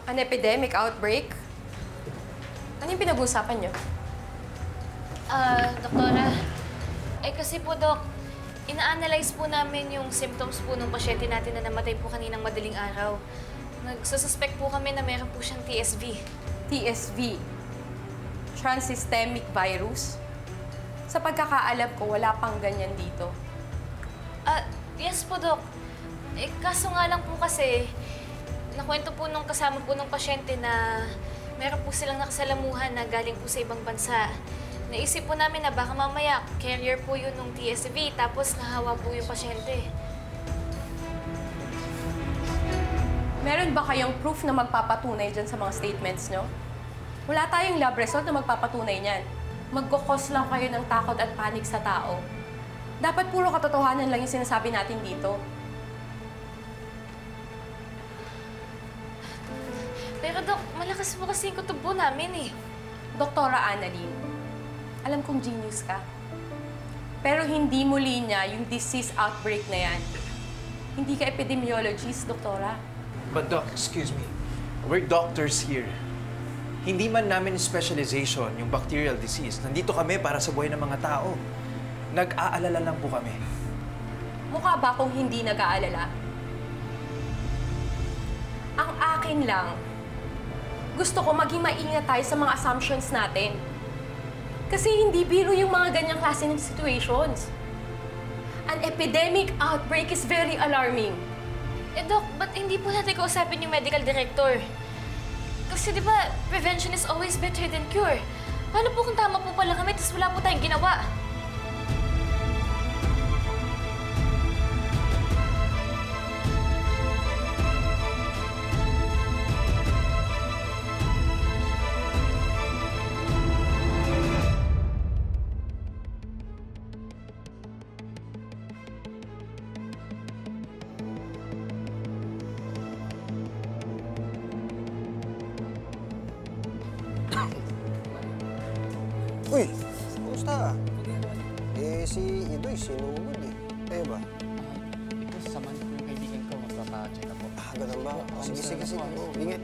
An epidemic outbreak? Ano yung pinag-uusapan niyo? Doktora, kasi po, Dok, ina-analyze po namin yung symptoms po ng pasyente natin na namatay po kaninang madaling araw. Nagsususpect po kami na meron po siyang TSV. TSV? Transsystemic virus? Sa pagkakaalam ko, wala pang ganyan dito. Yes po, Dok. Kaso nga lang po kasi, nakwento po nung kasama po ng pasyente na meron po silang nakasalamuhan na galing po sa ibang bansa. Naisip po namin na baka mamaya carrier po yun ng TSV, tapos nahawa po yung pasyente. Meron ba kayong proof na magpapatunay dyan sa mga statements nyo? Wala tayong lab result na magpapatunay niyan. Magkukos lang kayo ng takot at panik sa tao. Dapat puro katotohanan lang yung sinasabi natin dito. Pero Dok, malakas po kasi yung kutubo namin eh. Doktora Annalyn, alam kong genius ka. Pero hindi mo linya yung disease outbreak na yan. Hindi ka epidemiologist, doktora. But Doc, excuse me. We're doctors here. Hindi man namin specialization yung bacterial disease. Nandito kami para sa buhay ng mga tao. Nag-aalala lang po kami. Mukha ba kung hindi nag-aalala? Ang akin lang, gusto ko maging maingat tayo sa mga assumptions natin. Kasi hindi biro yung mga ganyang klase ng situations. An epidemic outbreak is very alarming. Dok, ba't hindi po natin kausapin yung medical director? Kasi di ba, prevention is always better than cure. Paano po kung tama po pala kami, tapos wala po tayong ginawa? Uy! Kumusta? Si Idoy, sinugod eh. Kayo ba? Ito, sasamahan ko yung kaibigan ko. Magpapa-check up po. Ganun ba? Sige. Ingat.